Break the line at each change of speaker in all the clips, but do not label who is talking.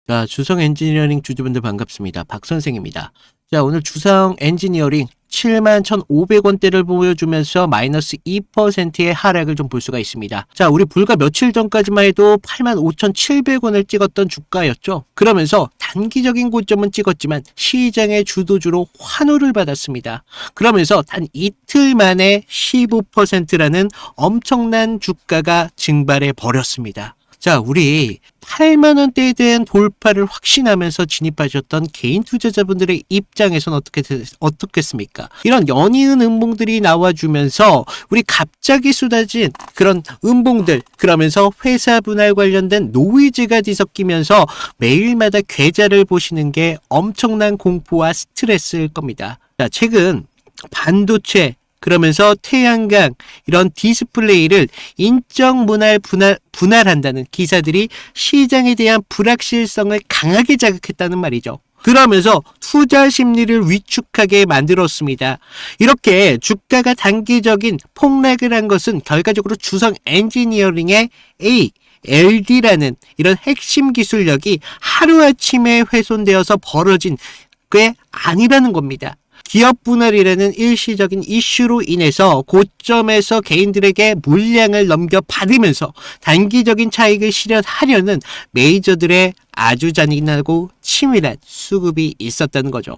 자, 주성 엔지니어링 주주분들 반갑습니다. 박 선생입니다. 자, 오늘 주성 엔지니어링 71,500원대를 보여주면서 마이너스 2%의 하락을 좀 볼 수가 있습니다. 자, 우리 불과 며칠 전까지만 해도 85,700원을 찍었던 주가였죠. 그러면서 단기적인 고점은 찍었지만 시장의 주도주로 환호를 받았습니다. 그러면서 단 이틀 만에 15%라는 엄청난 주가가 증발해 버렸습니다. 자, 우리 8만원대에 대한 돌파를 확신하면서 진입하셨던 개인 투자자분들의 입장에서는 어떻겠습니까? 이런 연이은 음봉들이 나와주면서 우리 갑자기 쏟아진 그런 음봉들, 그러면서 회사 분할 관련된 노이즈가 뒤섞이면서 매일마다 계좌를 보시는 게 엄청난 공포와 스트레스일 겁니다. 자, 최근 반도체, 그러면서 태양광, 이런 디스플레이를 인적 분할한다는 기사들이 시장에 대한 불확실성을 강하게 자극했다는 말이죠. 그러면서 투자 심리를 위축하게 만들었습니다. 이렇게 주가가 단기적인 폭락을 한 것은 결과적으로 주성 엔지니어링의 LD라는 이런 핵심 기술력이 하루아침에 훼손되어서 벌어진 게 아니라는 겁니다. 기업 분할이라는 일시적인 이슈로 인해서 고점에서 개인들에게 물량을 넘겨받으면서 단기적인 차익을 실현하려는 메이저들의 아주 잔인하고 치밀한 수급이 있었다는 거죠.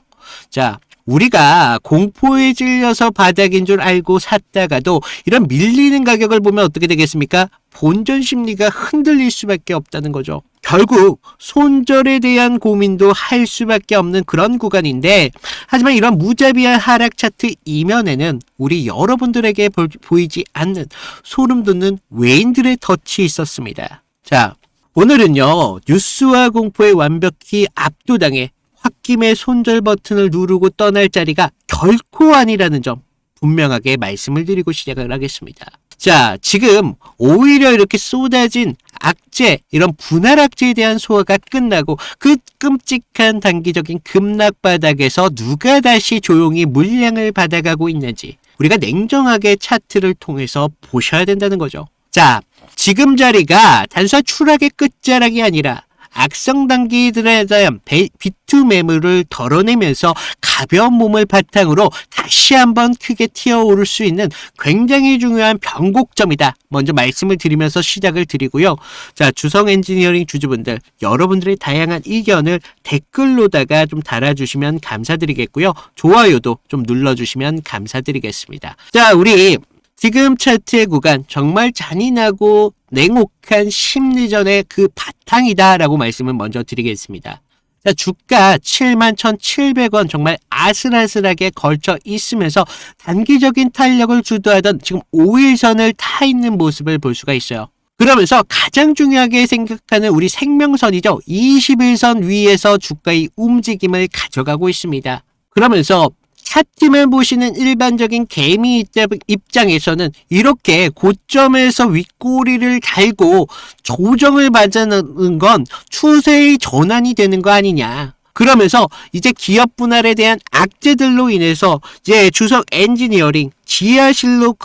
자, 우리가 공포에 질려서 바닥인 줄 알고 샀다가도 이런 밀리는 가격을 보면 어떻게 되겠습니까? 본전 심리가 흔들릴 수밖에 없다는 거죠. 결국 손절에 대한 고민도 할 수밖에 없는 그런 구간인데, 하지만 이런 무자비한 하락 차트 이면에는 우리 여러분들에게 보이지 않는 소름 돋는 외인들의 덫이 있었습니다. 자, 오늘은요, 뉴스와 공포에 완벽히 압도당해 홧김에 손절 버튼을 누르고 떠날 자리가 결코 아니라는 점 분명하게 말씀을 드리고 시작을 하겠습니다. 자, 지금 오히려 이렇게 쏟아진 악재, 이런 분할 악재에 대한 소화가 끝나고 그 끔찍한 단기적인 급락 바닥에서 누가 다시 조용히 물량을 받아가고 있는지 우리가 냉정하게 차트를 통해서 보셔야 된다는 거죠. 자, 지금 자리가 단순한 추락의 끝자락이 아니라 악성 단기들에 대한 비투 매물을 덜어내면서 가벼운 몸을 바탕으로 다시 한번 크게 튀어오를 수 있는 굉장히 중요한 변곡점이다. 먼저 말씀을 드리면서 시작을 드리고요. 자, 주성 엔지니어링 주주분들, 여러분들의 다양한 의견을 댓글로다가 좀 달아주시면 감사드리겠고요. 좋아요도 좀 눌러주시면 감사드리겠습니다. 자, 우리 지금 차트의 구간 정말 잔인하고 냉혹한 심리전의 그 바탕이다라고 말씀을 먼저 드리겠습니다. 자, 주가 71,700원 정말 아슬아슬하게 걸쳐 있으면서 단기적인 탄력을 주도하던 지금 5일선을 타 있는 모습을 볼 수가 있어요. 그러면서 가장 중요하게 생각하는 우리 생명선이죠. 21선 위에서 주가의 움직임을 가져가고 있습니다. 그러면서 차트만 보시는 일반적인 개미 입장에서는 이렇게 고점에서 윗꼬리를 달고 조정을 받는 건 추세의 전환이 되는 거 아니냐. 그러면서 이제 기업 분할에 대한 악재들로 인해서 이제 주성 엔지니어링 지하실로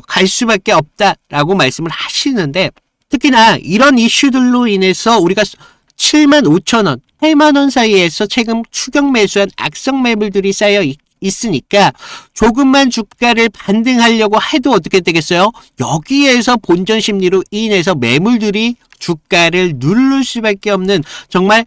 갈 수밖에 없다라고 말씀을 하시는데, 특히나 이런 이슈들로 인해서 우리가 75,000원, 8만원 사이에서 최근 추격 매수한 악성 매물들이 쌓여 있으니까 조금만 주가를 반등하려고 해도 어떻게 되겠어요? 여기에서 본전 심리로 인해서 매물들이 주가를 누를 수밖에 없는 정말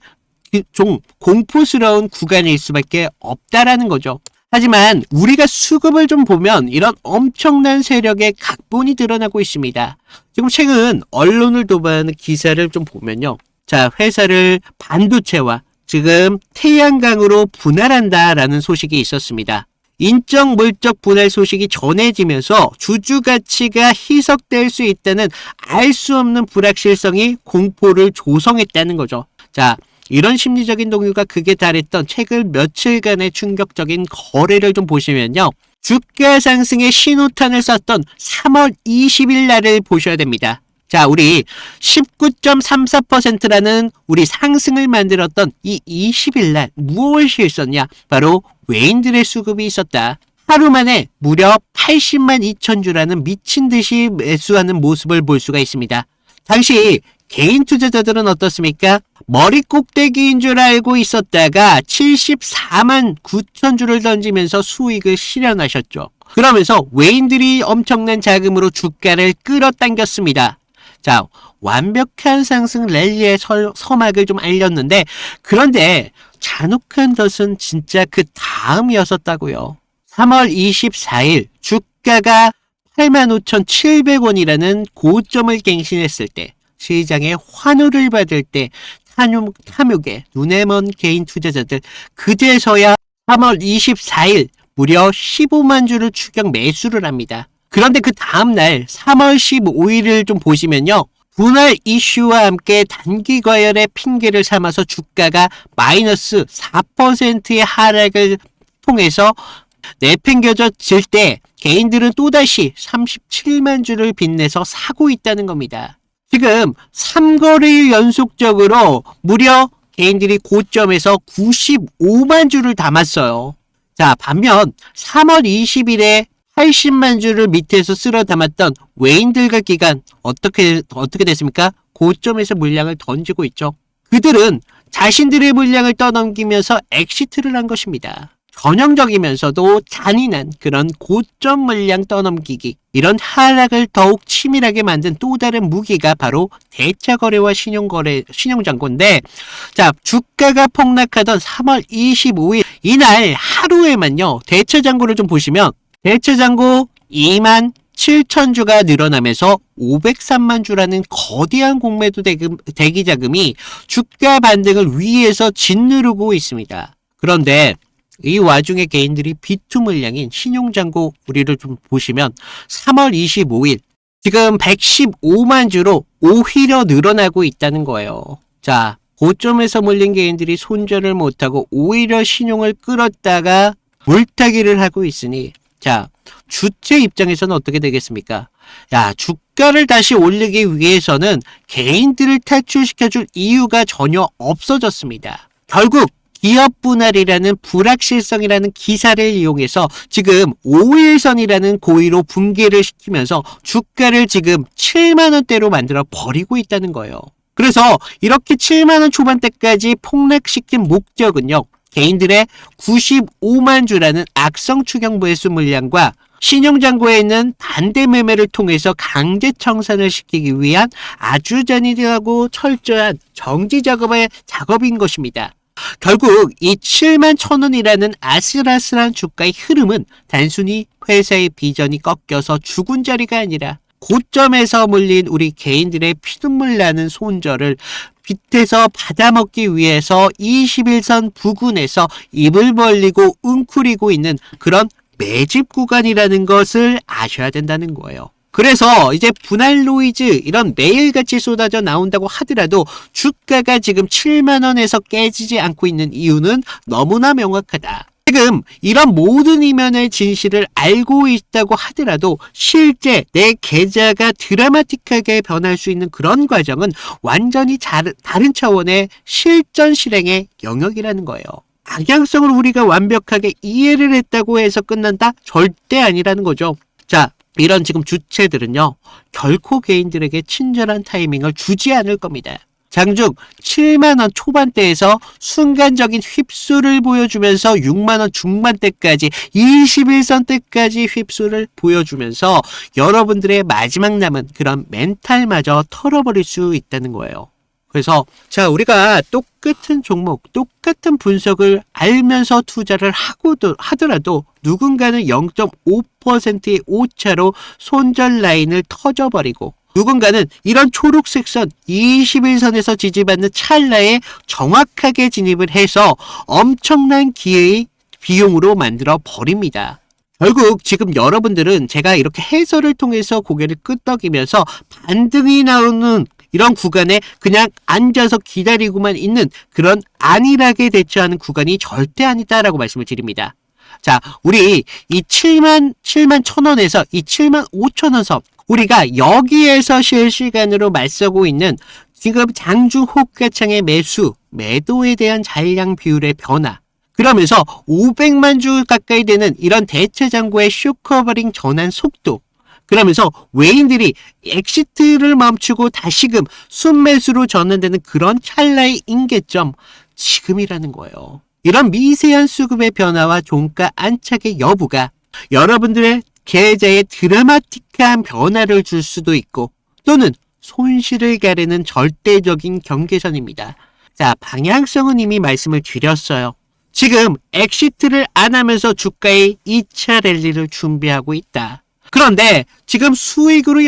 좀 공포스러운 구간일 수밖에 없다라는 거죠. 하지만 우리가 수급을 좀 보면 이런 엄청난 세력의 각본이 드러나고 있습니다. 지금 최근 언론을 도배하는 기사를 좀 보면요. 자, 회사를 반도체와 지금 태양광으로 분할한다라는 소식이 있었습니다. 인적 물적 분할 소식이 전해지면서 주주 가치가 희석될 수 있다는 알 수 없는 불확실성이 공포를 조성했다는 거죠. 자, 이런 심리적인 동요가 극에 달했던 최근 며칠간의 충격적인 거래를 좀 보시면요. 주가 상승의 신호탄을 쐈던 3월 20일 날을 보셔야 됩니다. 자, 우리 19.34%라는 우리 상승을 만들었던 이 20일 날 무엇이 있었냐? 바로 외인들의 수급이 있었다. 하루 만에 무려 80만 2천 주라는 미친 듯이 매수하는 모습을 볼 수가 있습니다. 당시 개인 투자자들은 어떻습니까? 머리 꼭대기인 줄 알고 있었다가 74만 9천 주를 던지면서 수익을 실현하셨죠. 그러면서 외인들이 엄청난 자금으로 주가를 끌어당겼습니다. 자, 완벽한 상승 랠리의 서막을 좀 알렸는데, 그런데 잔혹한 것은 진짜 그 다음이었었다고요. 3월 24일 주가가 85,700원이라는 고점을 갱신했을 때, 시장에 환호를 받을 때 탐욕에 눈에 먼 개인 투자자들, 그제서야 3월 24일 무려 15만 주를 추격 매수를 합니다. 그런데 그 다음날 3월 15일을 좀 보시면요, 분할 이슈와 함께 단기 과열의 핑계를 삼아서 주가가 마이너스 4%의 하락을 통해서 내팽겨질 때 개인들은 또다시 37만 주를 빚내서 사고 있다는 겁니다. 지금 3거래일 연속적으로 무려 개인들이 고점에서 95만 주를 담았어요. 자, 반면 3월 20일에 80만 주를 밑에서 쓸어 담았던 외인들과 기관 어떻게 됐습니까? 고점에서 물량을 던지고 있죠. 그들은 자신들의 물량을 떠넘기면서 엑시트를 한 것입니다. 전형적이면서도 잔인한 그런 고점 물량 떠넘기기, 이런 하락을 더욱 치밀하게 만든 또 다른 무기가 바로 대차거래와 신용장고인데, 자, 주가가 폭락하던 3월 25일 이날 하루에만요, 대차장고를 좀 보시면 대차장고 2만 7천 주가 늘어나면서 503만 주라는 거대한 공매도 대기 자금이 주가 반등을 위에서 짓누르고 있습니다. 그런데 이 와중에 개인들이 비투 물량인 신용장고 우리를 좀 보시면 3월 25일 지금 115만 주로 오히려 늘어나고 있다는 거예요. 자, 고점에서 몰린 개인들이 손절을 못하고 오히려 신용을 끌었다가 물타기를 하고 있으니, 자, 주체 입장에서는 어떻게 되겠습니까? 야, 주가를 다시 올리기 위해서는 개인들을 탈출시켜줄 이유가 전혀 없어졌습니다. 결국 기업 분할이라는 불확실성이라는 기사를 이용해서 지금 5일선이라는 고의로 붕괴를 시키면서 주가를 지금 7만원대로 만들어 버리고 있다는 거예요. 그래서 이렇게 7만원 초반대까지 폭락시킨 목적은요, 개인들의 95만 주라는 악성 추격 매수 물량과 신용장고에 있는 반대 매매를 통해서 강제 청산을 시키기 위한 아주 잔인하고 철저한 정지 작업인 것입니다. 결국 이 7만 1,000원이라는 아슬아슬한 주가의 흐름은 단순히 회사의 비전이 꺾여서 죽은 자리가 아니라 고점에서 물린 우리 개인들의 피눈물 나는 손절을 빗에서 받아먹기 위해서 21선 부근에서 입을 벌리고 웅크리고 있는 그런 매집 구간이라는 것을 아셔야 된다는 거예요. 그래서 이제 분할 노이즈 이런 매일같이 쏟아져 나온다고 하더라도 주가가 지금 7만원에서 깨지지 않고 있는 이유는 너무나 명확하다. 지금 이런 모든 이면의 진실을 알고 있다고 하더라도 실제 내 계좌가 드라마틱하게 변할 수 있는 그런 과정은 완전히 다른 차원의 실전 실행의 영역이라는 거예요. 방향성을 우리가 완벽하게 이해를 했다고 해서 끝난다? 절대 아니라는 거죠. 자, 이런 지금 주체들은요, 결코 개인들에게 친절한 타이밍을 주지 않을 겁니다. 장중 7만원 초반대에서 순간적인 휩쓸을 보여주면서 6만원 중반대까지 21선대까지 휩쓸을 보여주면서 여러분들의 마지막 남은 그런 멘탈마저 털어버릴 수 있다는 거예요. 그래서 자, 우리가 똑같은 종목, 똑같은 분석을 알면서 투자를 하더라도 누군가는 0.5%의 오차로 손절 라인을 터져버리고, 누군가는 이런 초록색 선 21선에서 지지받는 찰나에 정확하게 진입을 해서 엄청난 기회의 비용으로 만들어 버립니다. 결국 지금 여러분들은 제가 이렇게 해설을 통해서 고개를 끄덕이면서 반등이 나오는 이런 구간에 그냥 앉아서 기다리고만 있는 그런 안일하게 대처하는 구간이 절대 아니다라고 말씀을 드립니다. 자, 우리 이 7만 1,000원에서 이 7만 5,000원 선, 우리가 여기에서 실시간으로 맞서고 있는 지금 장중 호가창의 매도에 대한 잔량 비율의 변화, 그러면서 500만 주 가까이 되는 이런 대체장고의 쇼커버링 전환 속도, 그러면서 외인들이 엑시트를 멈추고 다시금 순매수로 전환되는 그런 찰나의 임계점, 지금이라는 거예요. 이런 미세한 수급의 변화와 종가 안착의 여부가 여러분들의 계좌에 드라마틱한 변화를 줄 수도 있고 또는 손실을 가르는 절대적인 경계선입니다. 자, 방향성은 이미 말씀을 드렸어요. 지금 엑시트를 안 하면서 주가의 2차 랠리를 준비하고 있다. 그런데 지금 수익으로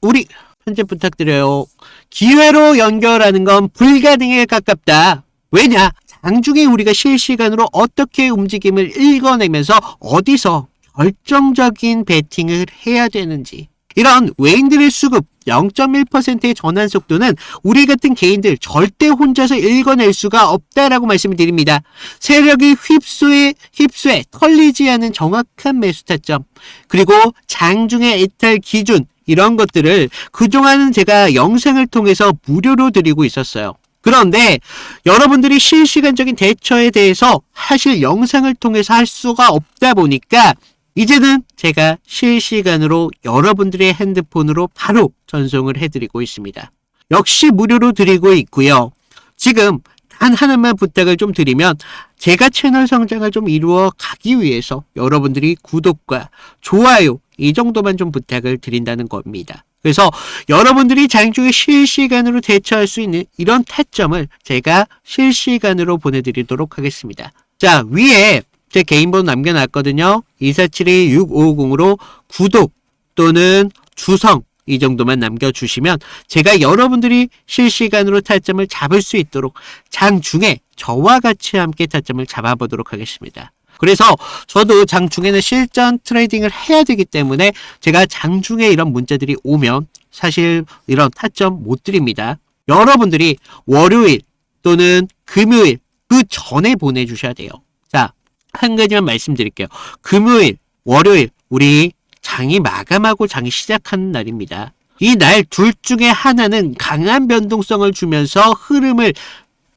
우리 편집 부탁드려요. 기회로 연결하는 건 불가능에 가깝다. 왜냐? 장중에 우리가 실시간으로 어떻게 움직임을 읽어내면서 어디서 결정적인 베팅을 해야 되는지, 이런 외인들의 수급 0.1%의 전환 속도는 우리 같은 개인들 절대 혼자서 읽어낼 수가 없다라고 말씀을 드립니다. 세력이 휩수에 털리지 않은 정확한 매수 타점, 그리고 장중의 이탈 기준, 이런 것들을 그동안은 제가 영상을 통해서 무료로 드리고 있었어요. 그런데 여러분들이 실시간적인 대처에 대해서 사실 영상을 통해서 할 수가 없다 보니까 이제는 제가 실시간으로 여러분들의 핸드폰으로 바로 전송을 해드리고 있습니다. 역시 무료로 드리고 있고요. 지금 단 하나만 부탁을 좀 드리면, 제가 채널 성장을 좀 이루어 가기 위해서 여러분들이 구독과 좋아요 이 정도만 좀 부탁을 드린다는 겁니다. 그래서 여러분들이 장중에 실시간으로 대처할 수 있는 이런 타점을 제가 실시간으로 보내드리도록 하겠습니다. 자, 위에 제 개인 번호 남겨놨거든요. 2472-6550으로 구독 또는 주성 이 정도만 남겨주시면 제가 여러분들이 실시간으로 타점을 잡을 수 있도록 장중에 저와 같이 함께 타점을 잡아보도록 하겠습니다. 그래서 저도 장중에는 실전 트레이딩을 해야 되기 때문에 제가 장중에 이런 문자들이 오면 사실 이런 타점 못 드립니다. 여러분들이 월요일 또는 금요일 그 전에 보내주셔야 돼요. 자, 한 가지만 말씀드릴게요. 금요일, 월요일 우리 장이 마감하고 장이 시작하는 날입니다. 이 날 둘 중에 하나는 강한 변동성을 주면서 흐름을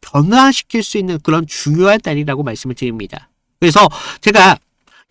변화시킬 수 있는 그런 중요한 날이라고 말씀을 드립니다. 그래서 제가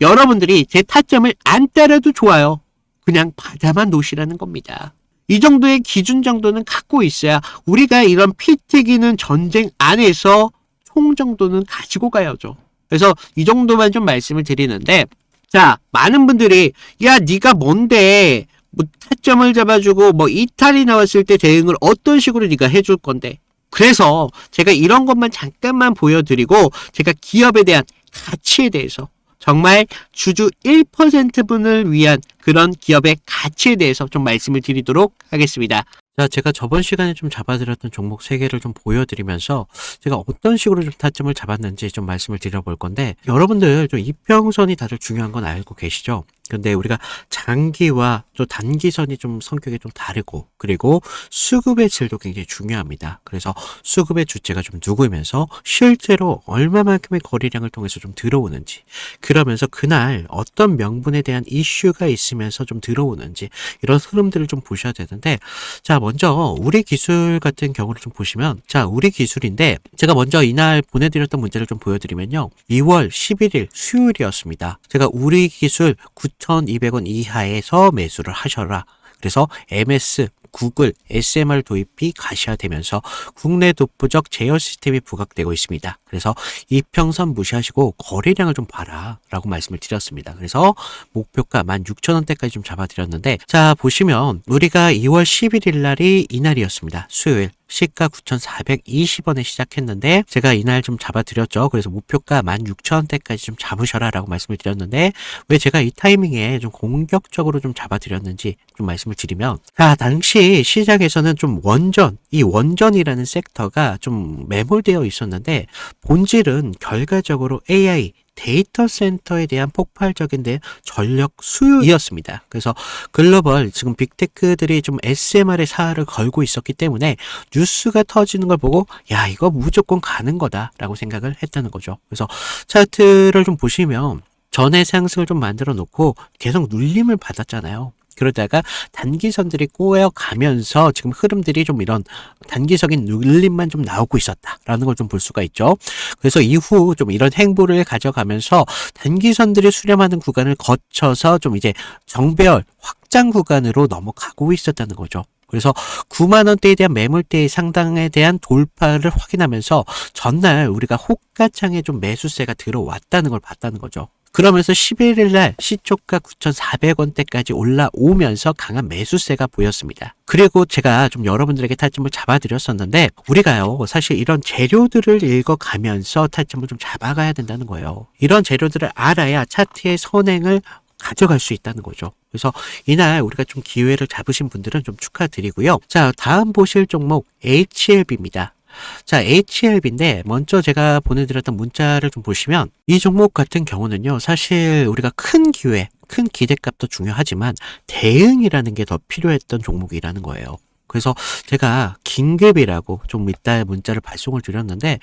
여러분들이 제 타점을 안 따라도 좋아요. 그냥 받아만 놓으시라는 겁니다. 이 정도의 기준 정도는 갖고 있어야 우리가 이런 피 튀기는 전쟁 안에서 총 정도는 가지고 가야죠. 그래서 이 정도만 좀 말씀을 드리는데, 자, 많은 분들이 야, 네가 뭔데 뭐 타점을 잡아주고 뭐 이탈이 나왔을 때 대응을 어떤 식으로 네가 해줄 건데. 그래서 제가 이런 것만 잠깐만 보여드리고 제가 기업에 대한 가치에 대해서, 정말 주주 1%분을 위한 그런 기업의 가치에 대해서 좀 말씀을 드리도록 하겠습니다. 자, 제가 저번 시간에 좀 잡아드렸던 종목 3개를 좀 보여드리면서 제가 어떤 식으로 좀 타점을 잡았는지 좀 말씀을 드려볼 건데, 여러분들 좀 이평선이 다들 중요한 건 알고 계시죠? 근데 우리가 장기와 또 단기선이 좀 성격이 좀 다르고, 그리고 수급의 질도 굉장히 중요합니다. 그래서 수급의 주체가 좀 누구면서 실제로 얼마만큼의 거래량을 통해서 좀 들어오는지, 그러면서 그날 어떤 명분에 대한 이슈가 있으면서 좀 들어오는지, 이런 흐름들을 좀 보셔야 되는데, 자, 먼저 우리 기술 같은 경우를 좀 보시면, 자, 우리 기술인데 제가 먼저 이날 보내드렸던 문제를 좀 보여드리면요, 2월 11일 수요일이었습니다. 제가 우리 기술 9,200원 이하에서 매수를 하셔라. 그래서 MS, 구글, SMR 도입이 가시화되면서 국내 독보적 제어 시스템이 부각되고 있습니다. 그래서 이평선 무시하시고 거래량을 좀 봐라 라고 말씀을 드렸습니다. 그래서 목표가 16,000원대까지 좀 잡아드렸는데, 자, 보시면 우리가 2월 11일 날이 이날이었습니다. 수요일. 시가 9,420원에 시작했는데 제가 이날 좀 잡아드렸죠. 그래서 목표가 16,000원대까지 좀 잡으셔라 라고 말씀을 드렸는데, 왜 제가 이 타이밍에 좀 공격적으로 좀 잡아드렸는지 좀 말씀을 드리면, 자, 당시 시장에서는 좀 이 원전이라는 섹터가 좀 매몰되어 있었는데, 본질은 결과적으로 AI 데이터 센터에 대한 폭발적인 전력 수요이었습니다. 그래서 글로벌 지금 빅테크들이 좀 SMR의 사활을 걸고 있었기 때문에 뉴스가 터지는 걸 보고 야, 이거 무조건 가는 거다라고 생각을 했다는 거죠. 그래서 차트를 좀 보시면 전에 상승을 좀 만들어 놓고 계속 눌림을 받았잖아요. 그러다가 단기선들이 꼬여가면서 지금 흐름들이 좀 이런 단기적인 눌림만 좀 나오고 있었다라는 걸 좀 볼 수가 있죠. 그래서 이후 좀 이런 행보를 가져가면서 단기선들이 수렴하는 구간을 거쳐서 좀 이제 정배열 확 확장 구간으로 넘어가고 있었다는 거죠. 그래서 9만 원대에 대한 매물대의 상당에 대한 돌파를 확인하면서 전날 우리가 호가창에 좀 매수세가 들어왔다는 걸 봤다는 거죠. 그러면서 11일 날 시초가 9,400원대까지 올라오면서 강한 매수세가 보였습니다. 그리고 제가 좀 여러분들에게 타점을 잡아드렸었는데 우리가요 사실 이런 재료들을 읽어가면서 타점을 좀 잡아가야 된다는 거예요. 이런 재료들을 알아야 차트의 선행을 가져갈 수 있다는 거죠. 그래서 이날 우리가 좀 기회를 잡으신 분들은 좀 축하드리고요. 자, 다음 보실 종목 HLB입니다. 자, HLB인데 먼저 제가 보내드렸던 문자를 좀 보시면 이 종목 같은 경우는요 사실 우리가 큰 기회, 큰 기대값도 중요하지만 대응이라는 게 더 필요했던 종목이라는 거예요. 그래서 제가 긴급이라고 좀 이따 문자를 발송을 드렸는데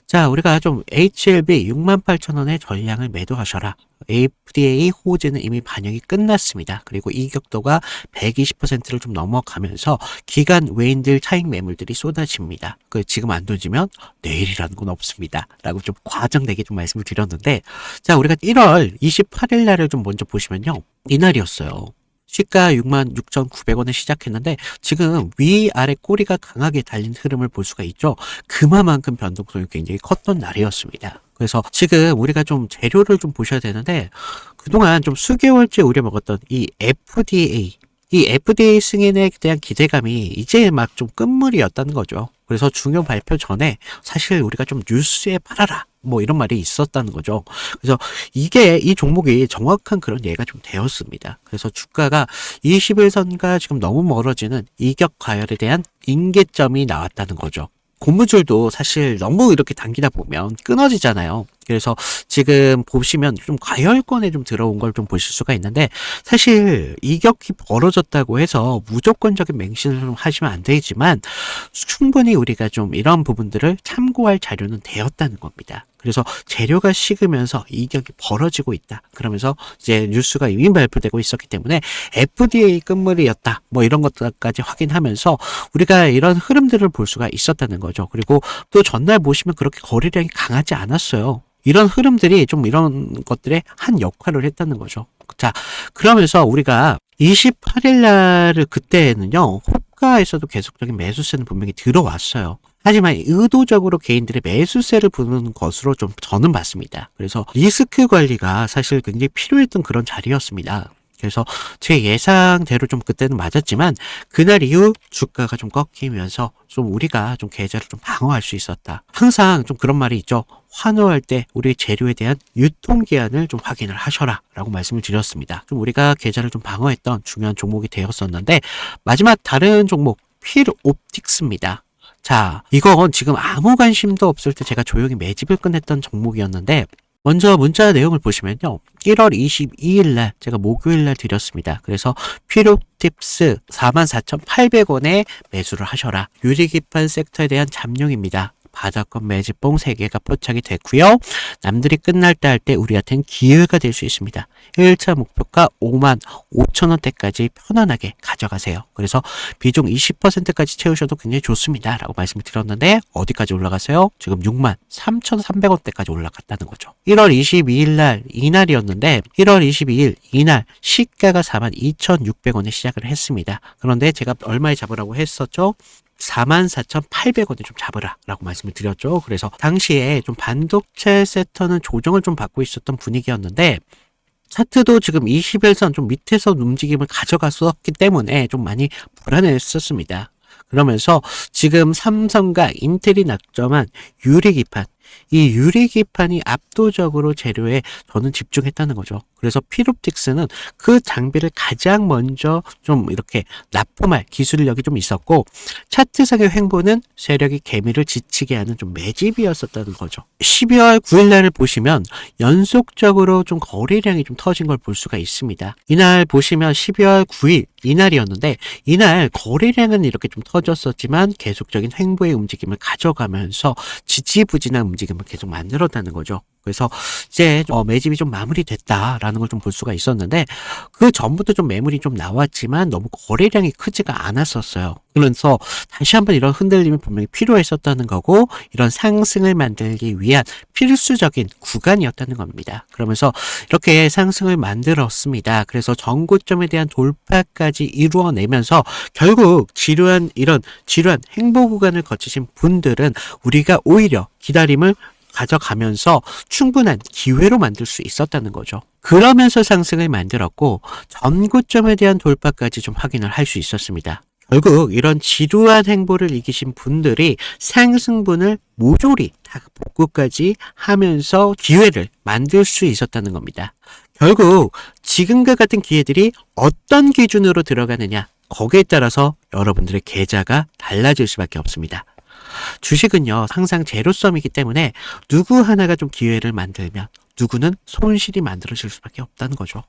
자, 우리가 좀 HLB 68,000원의 전량을 매도하셔라. FDA 호재는 이미 반영이 끝났습니다. 그리고 이격도가 120%를 좀 넘어가면서 기간 외인들 차익 매물들이 쏟아집니다. 지금 안 던지면 내일이라는 건 없습니다. 라고 좀 과장되게 좀 말씀을 드렸는데 자, 우리가 1월 28일 날을 좀 먼저 보시면요. 이날이었어요. 시가 66,900원에 시작했는데 지금 위아래 꼬리가 강하게 달린 흐름을 볼 수가 있죠. 그만큼 변동성이 굉장히 컸던 날이었습니다. 그래서 지금 우리가 좀 재료를 좀 보셔야 되는데 그동안 좀 수개월째 우려먹었던 이 FDA 승인에 대한 기대감이 이제 막 좀 끝물이었다는 거죠. 그래서 중요 발표 전에 사실 우리가 좀 뉴스에 팔아라 뭐 이런 말이 있었다는 거죠. 그래서 이 종목이 정확한 그런 예가 좀 되었습니다. 그래서 주가가 21선과 지금 너무 멀어지는 이격 과열에 대한 임계점이 나왔다는 거죠. 고무줄도 사실 너무 이렇게 당기다 보면 끊어지잖아요. 그래서 지금 보시면 좀 과열권에 좀 들어온 걸 좀 보실 수가 있는데 사실 이격이 벌어졌다고 해서 무조건적인 맹신을 좀 하시면 안 되지만 충분히 우리가 좀 이런 부분들을 참고할 자료는 되었다는 겁니다. 그래서 재료가 식으면서 이격이 벌어지고 있다. 그러면서 이제 뉴스가 이미 발표되고 있었기 때문에 FDA 끝물이었다. 뭐 이런 것까지 확인하면서 우리가 이런 흐름들을 볼 수가 있었다는 거죠. 그리고 또 전날 보시면 그렇게 거래량이 강하지 않았어요. 이런 흐름들이 좀 이런 것들의 한 역할을 했다는 거죠. 자, 그러면서 우리가 28일 날을 그때는요, 호가에서도 계속적인 매수세는 분명히 들어왔어요. 하지만 의도적으로 개인들의 매수세를 부르는 것으로 좀 저는 봤습니다. 그래서 리스크 관리가 사실 굉장히 필요했던 그런 자리였습니다. 그래서 제 예상대로 좀 그때는 맞았지만 그날 이후 주가가 좀 꺾이면서 좀 우리가 좀 계좌를 좀 방어할 수 있었다. 항상 좀 그런 말이 있죠. 환호할 때 우리 재료에 대한 유통기한을 좀 확인을 하셔라 라고 말씀을 드렸습니다. 좀 우리가 계좌를 좀 방어했던 중요한 종목이 되었었는데 마지막 다른 종목 필옵틱스입니다. 자, 이건 지금 아무 관심도 없을 때 제가 조용히 매집을 끝냈던 종목이었는데 먼저 문자 내용을 보시면요. 1월 22일 날 제가 목요일 날 드렸습니다. 그래서 필옵틱스 44,800원에 매수를 하셔라. 유리기판 섹터에 대한 잠룡입니다. 바닥권 매집봉 3개가 포착이 됐고요. 남들이 끝날 때 할 때 우리한테는 기회가 될 수 있습니다. 1차 목표가 55,000원대까지 편안하게 가져가세요. 그래서 비중 20%까지 채우셔도 굉장히 좋습니다. 라고 말씀을 드렸는데 어디까지 올라갔어요? 지금 63,300원대까지 올라갔다는 거죠. 1월 22일 날 이날이었는데 1월 22일 이날 시가가 42,600원에 시작을 했습니다. 그런데 제가 얼마에 잡으라고 했었죠? 44,800원에 좀 잡으라 라고 말씀을 드렸죠. 그래서 당시에 좀 반도체 섹터는 조정을 좀 받고 있었던 분위기였는데 차트도 지금 21선 좀 밑에서 움직임을 가져갔었기 때문에 좀 많이 불안했었습니다. 그러면서 지금 삼성과 인텔이 낙점한 유리기판, 이 유리기판이 압도적으로 재료에 저는 집중했다는 거죠. 그래서 필옵틱스는 그 장비를 가장 먼저 좀 이렇게 납품할 기술력이 좀 있었고 차트상의 횡보는 세력이 개미를 지치게 하는 좀 매집이었었다는 거죠. 12월 9일 날을 보시면 연속적으로 좀 거래량이 좀 터진 걸 볼 수가 있습니다. 이날 보시면 12월 9일 이날이었는데 이날 거래량은 이렇게 좀 터졌었지만 계속적인 횡보의 움직임을 가져가면서 지지부진한 움직임을 계속 만들었다는 거죠. 그래서 이제 매집이 좀 마무리됐다라고 있다라는 걸 좀 볼 수가 있었는데, 그 전부터 좀 매물이 좀 나왔지만 너무 거래량이 크지가 않았었어요. 그래서 다시 한번 이런 흔들림이 분명히 필요했었다는 거고, 이런 상승을 만들기 위한 필수적인 구간이었다는 겁니다. 그러면서 이렇게 상승을 만들었습니다. 그래서 전고점에 대한 돌파까지 이루어내면서 결국 지루한 행보 구간을 거치신 분들은 우리가 오히려 기다림을 가져가면서 충분한 기회로 만들 수 있었다는 거죠. 그러면서 상승을 만들었고 전고점에 대한 돌파까지 좀 확인을 할 수 있었습니다. 결국 이런 지루한 행보를 이기신 분들이 상승분을 모조리 다 복구까지 하면서 기회를 만들 수 있었다는 겁니다. 결국 지금과 같은 기회들이 어떤 기준으로 들어가느냐, 거기에 따라서 여러분들의 계좌가 달라질 수밖에 없습니다. 주식은요, 항상 제로섬이기 때문에 누구 하나가 좀 기회를 만들면 누구는 손실이 만들어질 수밖에 없다는 거죠.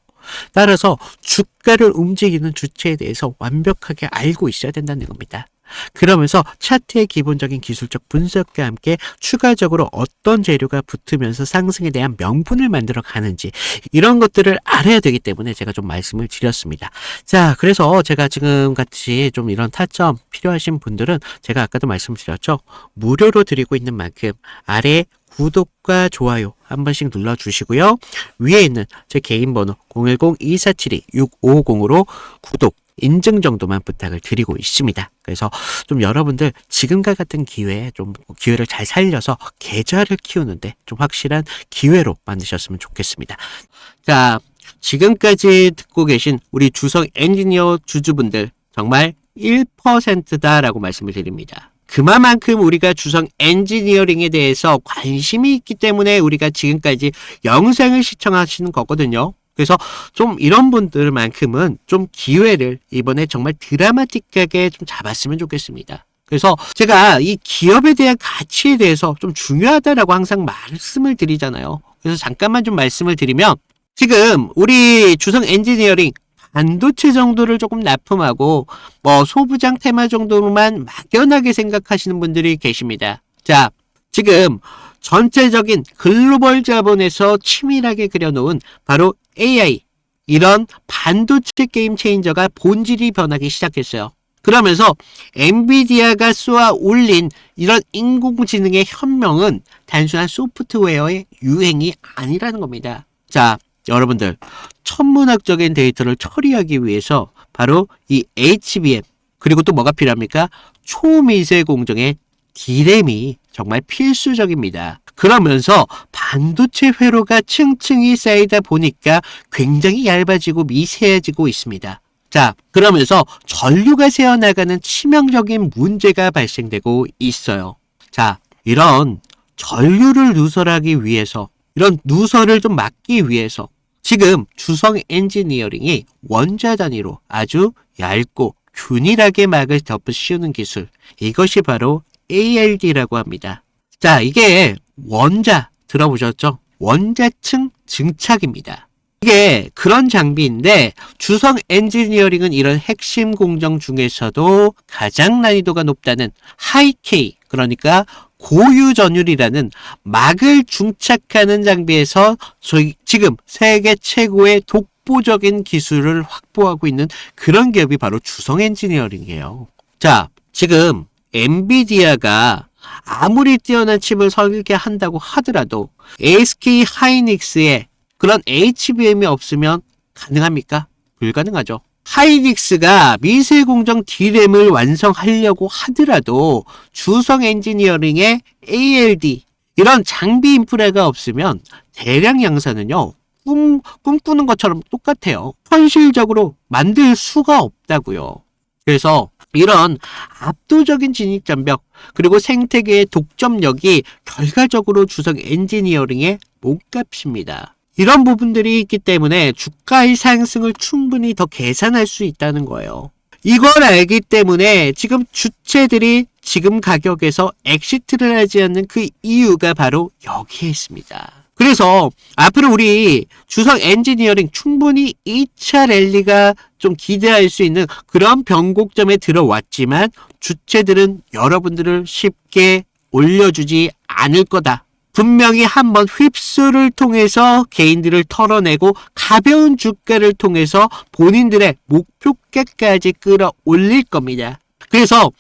따라서 주가를 움직이는 주체에 대해서 완벽하게 알고 있어야 된다는 겁니다. 그러면서 차트의 기본적인 기술적 분석과 함께 추가적으로 어떤 재료가 붙으면서 상승에 대한 명분을 만들어 가는지, 이런 것들을 알아야 되기 때문에 제가 좀 말씀을 드렸습니다. 자, 그래서 제가 지금 같이 좀 이런 타점 필요하신 분들은 제가 아까도 말씀드렸죠. 무료로 드리고 있는 만큼 아래 구독과 좋아요 한 번씩 눌러주시고요. 위에 있는 제 개인 번호 010-2472-6550으로 구독 인증 정도만 부탁을 드리고 있습니다. 그래서 좀 여러분들 지금과 같은 기회에 좀 기회를 잘 살려서 계좌를 키우는데 좀 확실한 기회로 만드셨으면 좋겠습니다. 자, 지금까지 듣고 계신 우리 주성 엔지니어 주주분들 정말 1%다라고 말씀을 드립니다. 그만큼 우리가 주성 엔지니어링에 대해서 관심이 있기 때문에 우리가 지금까지 영상을 시청하시는 거거든요. 그래서 좀 이런 분들만큼은 좀 기회를 이번에 정말 드라마틱하게 좀 잡았으면 좋겠습니다. 그래서 제가 이 기업에 대한 가치에 대해서 좀 중요하다라고 항상 말씀을 드리잖아요. 그래서 잠깐만 좀 말씀을 드리면, 지금 우리 주성 엔지니어링 반도체 정도를 조금 납품하고 소부장 테마 정도로만 막연하게 생각하시는 분들이 계십니다. 자, 지금 전체적인 글로벌 자본에서 치밀하게 그려놓은 바로 AI, 이런 반도체 게임 체인저가 본질이 변하기 시작했어요. 그러면서 엔비디아가 쏘아 올린 이런 인공지능의 혁명은 단순한 소프트웨어의 유행이 아니라는 겁니다. 자, 여러분들, 천문학적인 데이터를 처리하기 위해서 바로 이 HBM, 그리고 또 뭐가 필요합니까? 초미세 공정의 D램이 정말 필수적입니다. 그러면서 반도체 회로가 층층이 쌓이다 보니까 굉장히 얇아지고 미세해지고 있습니다. 자, 그러면서 전류가 새어나가는 치명적인 문제가 발생되고 있어요. 자, 이런 전류를 누설하기 위해서, 이런 누설을 좀 막기 위해서 지금 주성 엔지니어링이 원자 단위로 아주 얇고 균일하게 막을 덮어 씌우는 기술, 이것이 바로 ALD라고 합니다. 자, 이게 원자 들어보셨죠? 원자층 증착입니다. 이게 그런 장비인데 주성 엔지니어링은 이런 핵심 공정 중에서도 가장 난이도가 높다는 하이K, 그러니까 고유 전율이라는 막을 중착하는 장비에서 저희 지금 세계 최고의 독보적인 기술을 확보하고 있는 그런 기업이 바로 주성 엔지니어링이에요. 자, 지금 엔비디아가 아무리 뛰어난 칩을 설계한다고 하더라도 SK 하이닉스에 그런 HBM이 없으면 가능합니까? 불가능하죠. 하이닉스가 미세공정 D램을 완성하려고 하더라도 주성 엔지니어링의 ALD, 이런 장비 인프라가 없으면 대량 양산은요, 꿈꾸는 것처럼 똑같아요. 현실적으로 만들 수가 없다고요. 그래서 이런 압도적인 진입장벽, 그리고 생태계의 독점력이 결과적으로 주성 엔지니어링의 몸값입니다. 이런 부분들이 있기 때문에 주가의 상승을 충분히 더 계산할 수 있다는 거예요. 이걸 알기 때문에 지금 주체들이 지금 가격에서 엑시트를 하지 않는 그 이유가 바로 여기에 있습니다. 그래서 앞으로 우리 주성 엔지니어링 충분히 2차 랠리가 좀 기대할 수 있는 그런 변곡점에 들어왔지만 주체들은 여러분들을 쉽게 올려주지 않을 거다. 분명히 한번 휩쓸을 통해서 개인들을 털어내고 가벼운 주가를 통해서 본인들의 목표가까지 끌어올릴 겁니다. 그래서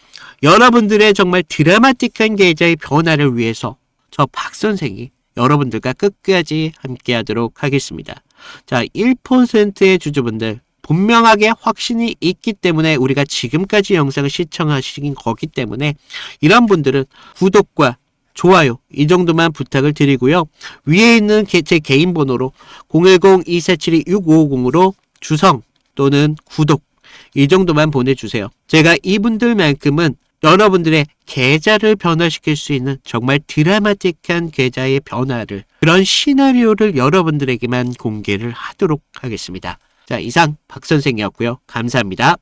여러분들의 정말 드라마틱한 계좌의 변화를 위해서 저 박 선생이 여러분들과 끝까지 함께 하도록 하겠습니다. 자, 1%의 주주분들 분명하게 확신이 있기 때문에 우리가 지금까지 영상을 시청하신 거기 때문에 이런 분들은 구독과 좋아요 이 정도만 부탁을 드리고요. 위에 있는 제 개인 번호로 010-2472-6550으로 주성 또는 구독 이 정도만 보내주세요. 제가 이분들만큼은 여러분들의 계좌를 변화시킬 수 있는 정말 드라마틱한 계좌의 변화를 그런 시나리오를 여러분들에게만 공개를 하도록 하겠습니다. 자, 이상 박 선생이었고요. 감사합니다.